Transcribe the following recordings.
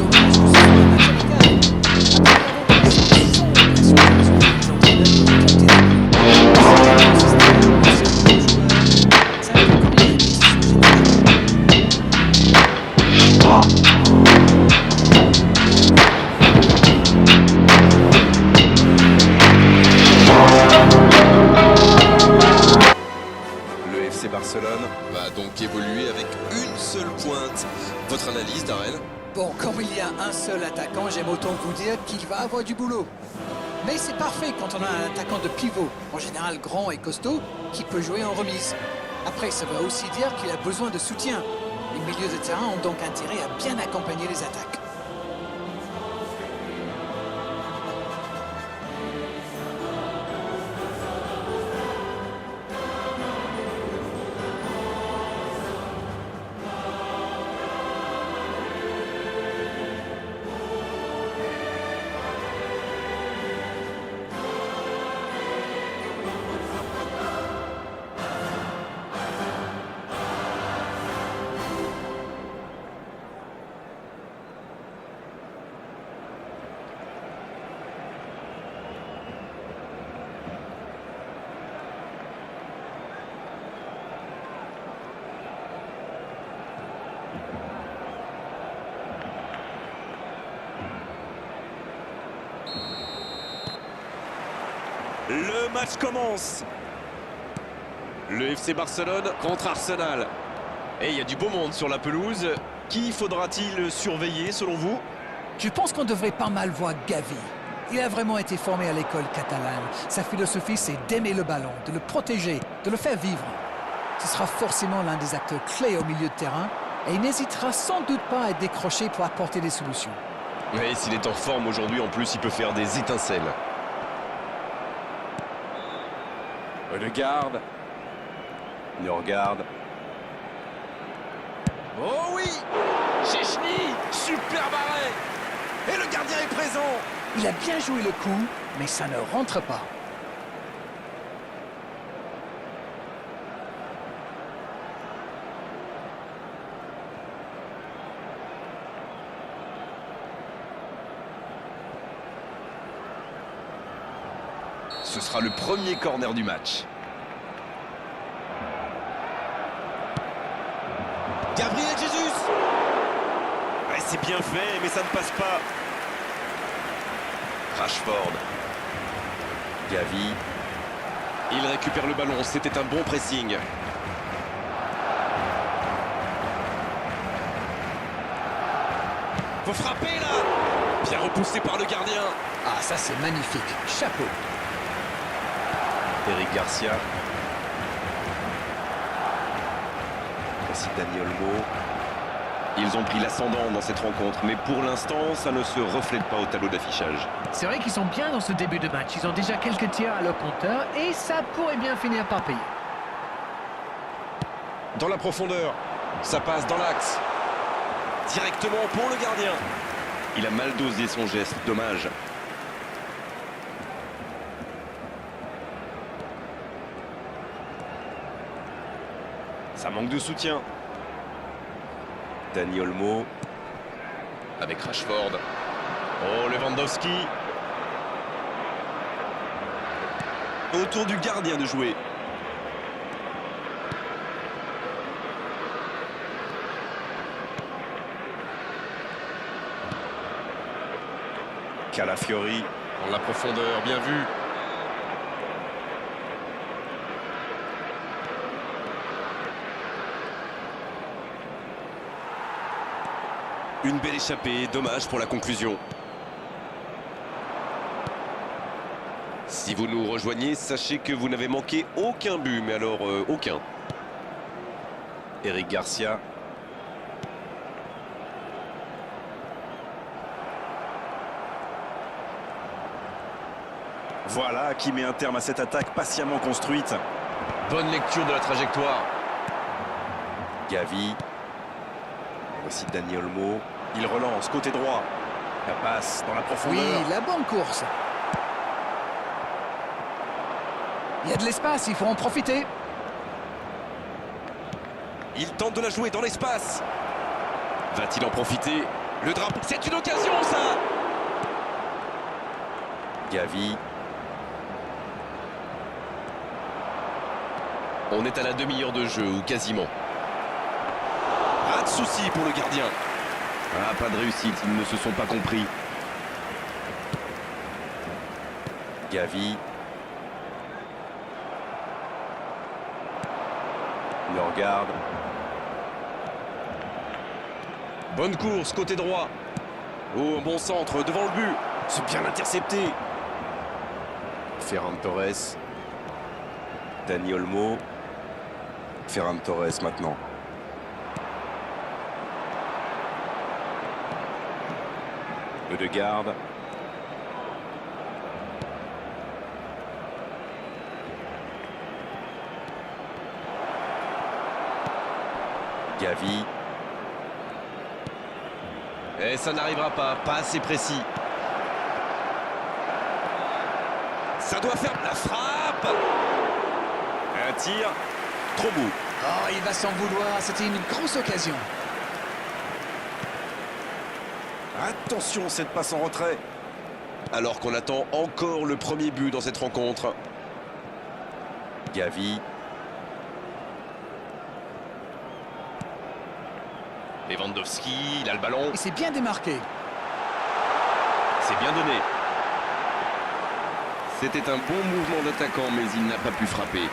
dommage que ce soit un match amical. Après l'avant de la saison, bien sûr, les entraîneurs doivent compter sur lui. C'est un système, un seul nouveau joueur. C'est un peu comme une répétition générale. Le FC Barcelone va donc évoluer avec une seule pointe. Votre analyse, Darren? Bon, comme il y a un seul attaquant, j'aime autant vous dire qu'il va avoir du boulot. Mais c'est parfait quand on a un attaquant de pivot, en général grand et costaud, qui peut jouer en remise. Après, ça veut aussi dire qu'il a besoin de soutien. Les milieux de terrain ont donc intérêt à bien accompagner les attaques. Le match commence. Le FC Barcelone contre Arsenal. Et il y a du beau monde sur la pelouse. Qui faudra-t-il surveiller selon vous? Je pense qu'on devrait pas mal voir Gavi. Il a vraiment été formé à l'école catalane. Sa philosophie, c'est d'aimer le ballon, de le protéger, de le faire vivre. Ce sera forcément l'un des acteurs clés au milieu de terrain et il n'hésitera sans doute pas à décrocher pour apporter des solutions. Et s'il est en forme aujourd'hui, en plus, il peut faire des étincelles. Le garde. Il regarde. Oh oui! Chechny! Super arrêt! Et le gardien est présent! Il a bien joué le coup, mais ça ne rentre pas. Ce sera le premier corner du match. Gabriel Jesus! Ouais, c'est bien fait, mais ça ne passe pas. Rashford. Gavi. Il récupère le ballon, c'était un bon pressing. Faut frapper là! Bien repoussé par le gardien. Ah, ça c'est magnifique. Chapeau. Eric Garcia. Voici Dani Olmo. Ils ont pris l'ascendant dans cette rencontre, mais pour l'instant, ça ne se reflète pas au tableau d'affichage. C'est vrai qu'ils sont bien dans ce début de match. Ils ont déjà quelques tirs à leur compteur et ça pourrait bien finir par payer. Dans la profondeur, ça passe dans l'axe. Directement pour le gardien. Il a mal dosé son geste, dommage. Ça manque de soutien. Dani Olmo. Avec Rashford. Oh, Lewandowski. Autour du gardien de jouer. Calafiori. Dans la profondeur, bien vu. Une belle échappée, dommage pour la conclusion. Si vous nous rejoignez, sachez que vous n'avez manqué aucun but, mais alors aucun. Eric Garcia. Voilà qui met un terme à cette attaque patiemment construite. Bonne lecture de la trajectoire. Gavi. Voici Dani Olmo. Il relance côté droit. La passe dans la profondeur. Oui, la bonne course. Il y a de l'espace, il faut en profiter. Il tente de la jouer dans l'espace. Va-t-il en profiter? Le drapeau, c'est une occasion ça. Gavi. On est à la demi-heure de jeu, ou quasiment. Pas de souci pour le gardien. Ah, pas de réussite, ils ne se sont pas compris. Gavi. Il le regarde. Bonne course, côté droit. Oh, un bon centre devant le but. C'est bien intercepté. Ferran Torres. Dani Olmo. Ferran Torres maintenant. Ødegaard. Gavi. Et ça n'arrivera pas assez précis. Ça doit faire la frappe. Un tir, trop beau. Oh, il va s'en vouloir, c'était une grosse occasion. Attention, cette passe en retrait. Alors qu'on attend encore le premier but dans cette rencontre. Gavi. Lewandowski, il a le ballon. Il s'est bien démarqué. C'est bien donné. C'était un bon mouvement d'attaquant, mais il n'a pas pu frapper.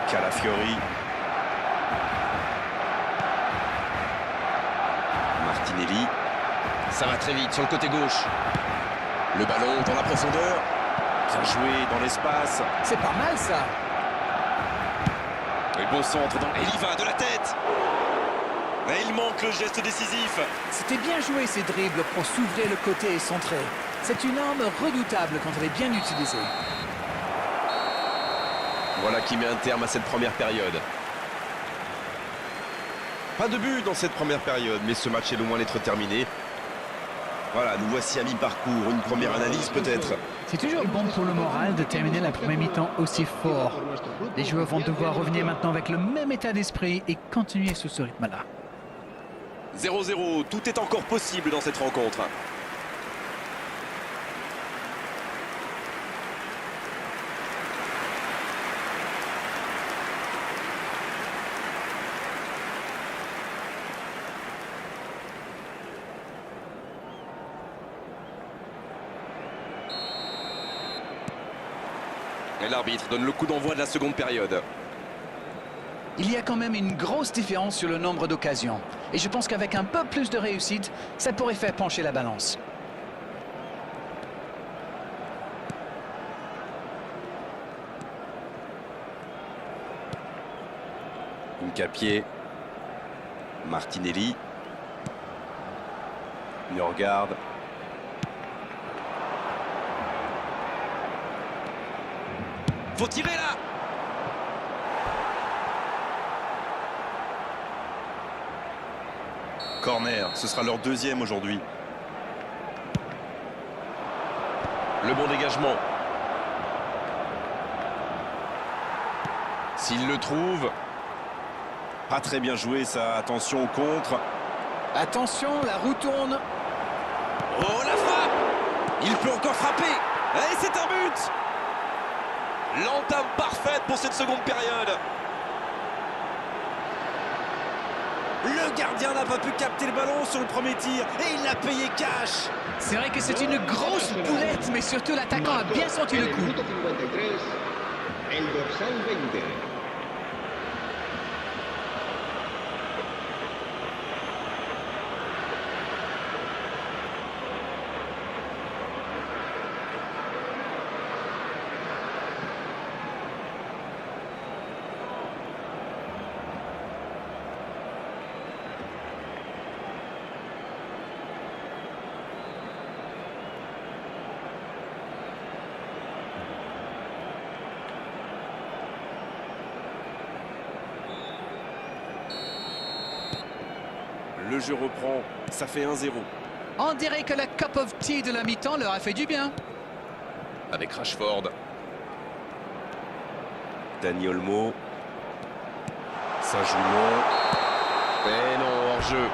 Calafiori. Martinelli. Ça va très vite sur le côté gauche. Le ballon dans la profondeur. Bien joué dans l'espace. C'est pas mal ça. Et bon centre dans... Et il y va de la tête. Et il manque le geste décisif. C'était bien joué ces dribbles pour s'ouvrir le côté et centrer. C'est une arme redoutable quand elle est bien utilisée. Voilà qui met un terme à cette première période. Pas de but dans cette première période, mais ce match est loin d'être terminé. Voilà, nous voici à mi-parcours. Une première analyse peut-être. C'est toujours bon pour le moral de terminer la première mi-temps aussi fort. Les joueurs vont devoir revenir maintenant avec le même état d'esprit et continuer sous ce rythme-là. 0-0, tout est encore possible dans cette rencontre. Et l'arbitre donne le coup d'envoi de la seconde période. Il y a quand même une grosse différence sur le nombre d'occasions. Et je pense qu'avec un peu plus de réussite, ça pourrait faire pencher la balance. Capier. Martinelli. Il le regarde. Faut tirer là. Corner, ce sera leur deuxième aujourd'hui. Le bon dégagement. S'il le trouve. Pas très bien joué ça, attention au contre. Attention, la roue tourne. Oh la frappe. Il peut encore frapper. Et c'est un but. L'entame parfaite pour cette seconde période. Le gardien n'a pas pu capter le ballon sur le premier tir et il l'a payé cash. C'est vrai que c'est une grosse boulette, mais surtout l'attaquant a bien senti le coup. El dorsal 20. Le jeu reprend, ça fait 1-0. On dirait que la cup of tea de la mi-temps leur a fait du bien. Avec Rashford. Dani Olmo. Ça joue long. Mais non, hors-jeu.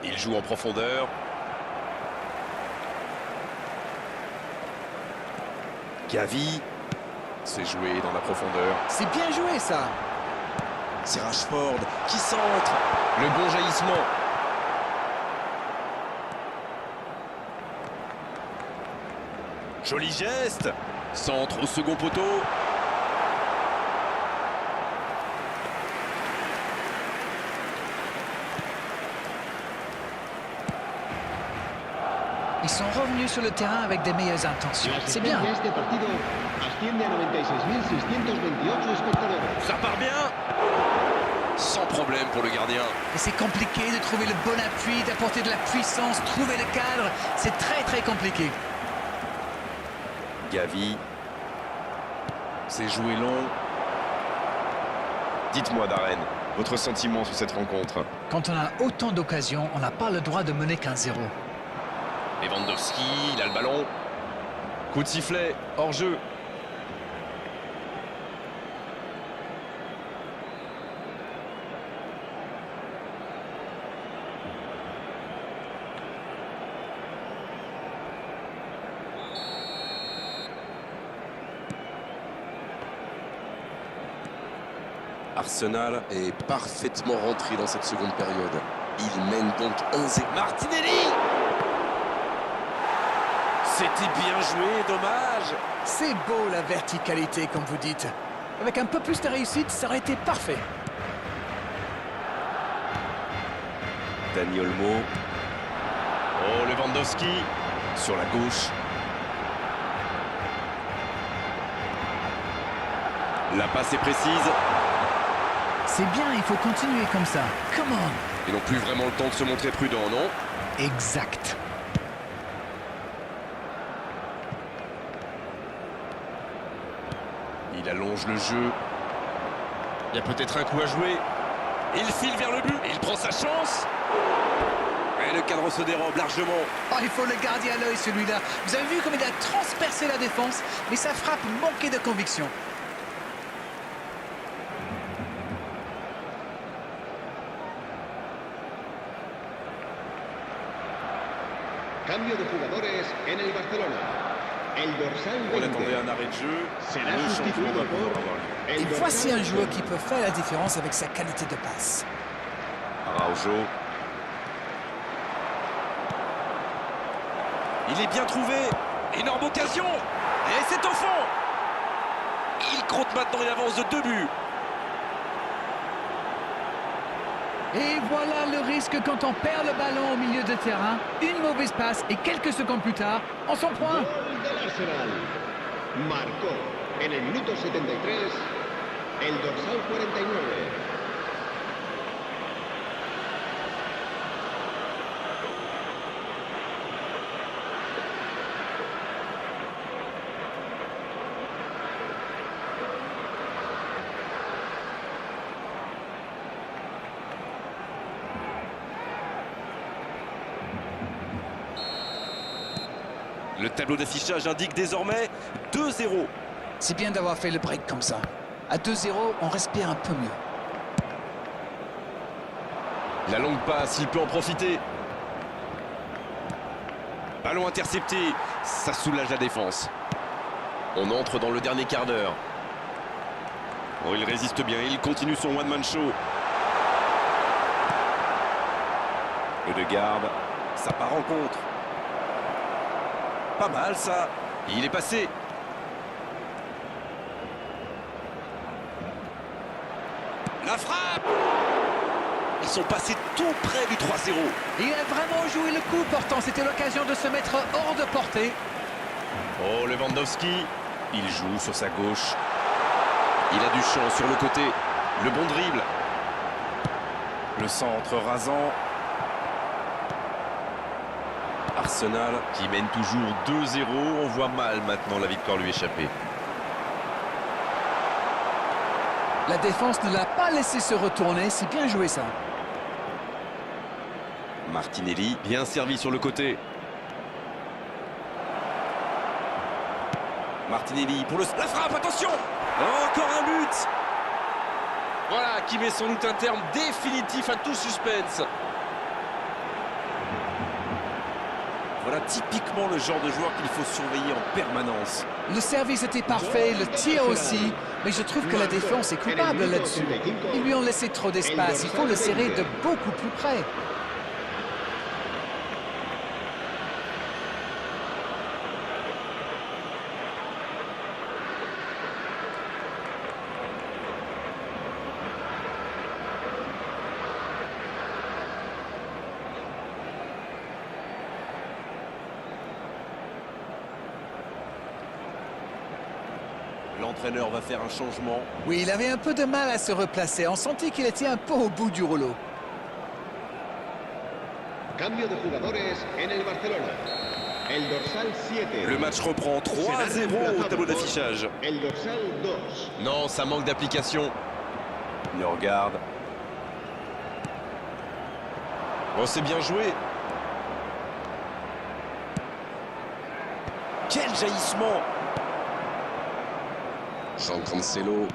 Il joue en profondeur. Gavi. C'est joué dans la profondeur. C'est bien joué, ça. C'est Rashford qui centre. Le bon jaillissement. Joli geste. Centre au second poteau. Ils sont revenus sur le terrain avec des meilleures intentions. La C'est bien. asistencia de este partido asciende a 96.628 espectadores. Ça part bien. Sans problème pour le gardien. Et c'est compliqué de trouver le bon appui, d'apporter de la puissance, trouver le cadre. C'est très très compliqué. Gavi. C'est joué long. Dites-moi, Darren, votre sentiment sur cette rencontre? Quand on a autant d'occasions, on n'a pas le droit de mener qu'un 0. Lewandowski, il a le ballon. Coup de sifflet, hors-jeu. Arsenal est parfaitement rentré dans cette seconde période. Il mène donc 1-0. Martinelli! C'était bien joué, dommage. C'est beau, la verticalité, comme vous dites. Avec un peu plus de réussite, ça aurait été parfait. Dani Olmo. Oh, Lewandowski sur la gauche. La passe est précise. C'est bien, il faut continuer comme ça. Come on. Ils n'ont plus vraiment le temps de se montrer prudents, non? Exact. Il allonge le jeu. Il y a peut-être un coup à jouer. Il file vers le but. Il prend sa chance. Et le cadre se dérobe largement. Oh, il faut le garder à l'œil celui-là. Vous avez vu comme il a transpercé la défense, mais sa frappe manquait de conviction. Cambio de jugadores en el Barcelona. El dorsal On 20 attendait un arrêt de jeu. será Le sustituido changement va pouvoir por avoir lieu. el Et dorsal voici un joueur 20. qui peut faire la différence avec sa qualité de passe. Araujo. Il est bien trouvé. Énorme occasion. Et c'est au fond. Il compte maintenant une avance de 2 buts. Et voilà le risque quand on perd le ballon au milieu de terrain. Une mauvaise passe et quelques secondes plus tard, on s'en point. Gol del Arsenal. Marcó en el minuto 73 el dorsal 49. Le tableau d'affichage indique désormais 2-0. C'est bien d'avoir fait le break comme ça. À 2-0, on respire un peu mieux. La longue passe, il peut en profiter. Ballon intercepté, ça soulage la défense. On entre dans le dernier quart d'heure. Oh, il résiste bien, il continue son one-man show. Ødegaard, ça part en contre. Pas mal ça, il est passé. La frappe! Ils sont passés tout près du 3-0. Il a vraiment joué le coup pourtant. C'était l'occasion de se mettre hors de portée. Oh, Lewandowski, il joue sur sa gauche. Il a du champ sur le côté. Le bon dribble. Le centre rasant. Arsenal Qui mène toujours 2-0, on voit mal maintenant la victoire lui échapper. La défense ne l'a pas laissé se retourner, c'est bien joué ça. Martinelli, bien servi sur le côté. Martinelli pour la frappe, attention! Encore un but! Voilà, qui met sans doute un terme définitif à tout suspense. Voilà typiquement le genre de joueur qu'il faut surveiller en permanence. Le service était parfait, le tir aussi, mais je trouve que la défense est coupable là-dessus. Ils lui ont laissé trop d'espace, il faut le serrer de beaucoup plus près. L'entraîneur va faire un changement. Oui, il avait un peu de mal à se replacer, on sentait qu'il était un peu au bout du rouleau. Cambio de jugadores en el Barcelona. El dorsal 7. Le match reprend 3-0 au tableau d'affichage. El dorsal 2. Non, ça manque d'application. Il regarde. Oh, c'est bien joué. Quel jaillissement! Jean Cancelo.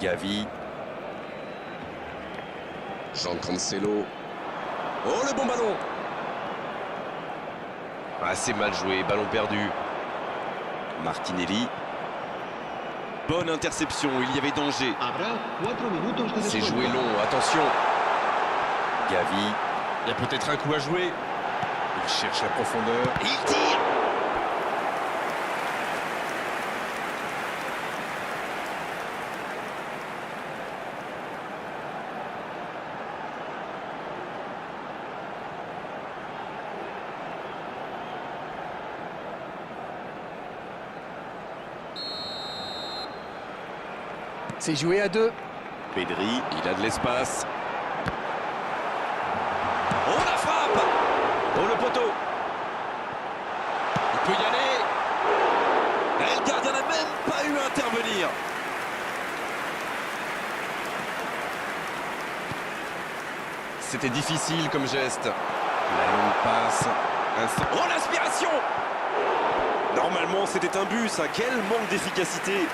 Gavi. Jean Cancelo. Oh, le bon ballon! Ah, c'est mal joué, ballon perdu. Martinelli. Bonne interception, il y avait danger. Habrá 4 minutos de C'est descuento. joué long, attention. Gavi. Il y a peut-être un coup à jouer. Il cherche la profondeur. Et il tire! C'est joué à deux. Pedri, il a de l'espace. Oh, la frappe! Oh, le poteau! Il peut y aller! Et le gardien n'a même pas eu à intervenir. C'était difficile comme geste. La longue passe. Oh, l'inspiration! Normalement, c'était un but, ça. Quel manque d'efficacité!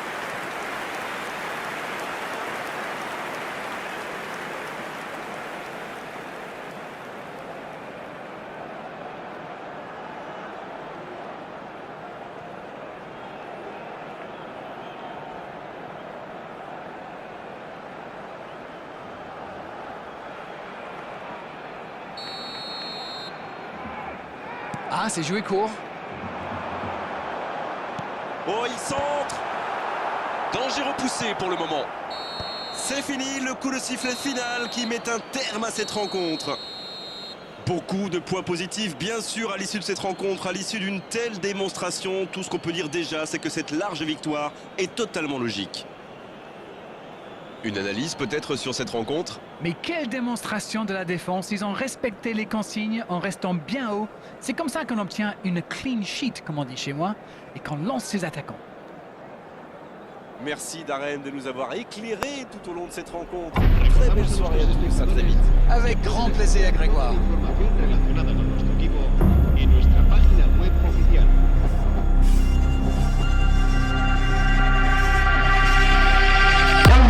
Ah, c'est joué court. Oh, il centre! Danger repoussé pour le moment. C'est fini, le coup de sifflet final qui met un terme à cette rencontre. Beaucoup de points positifs, bien sûr, à l'issue de cette rencontre, à l'issue d'une telle démonstration. Tout ce qu'on peut dire déjà, c'est que cette large victoire est totalement logique. Une analyse peut-être sur cette rencontre? Mais quelle démonstration de la défense. Ils ont respecté les consignes en restant bien haut. C'est comme ça qu'on obtient une clean sheet, comme on dit chez moi, et qu'on lance ses attaquants. Merci Darren de nous avoir éclairé tout au long de cette rencontre. Très belle soirée à tous, à très vite. Avec grand plaisir, Grégoire. Información relacionada con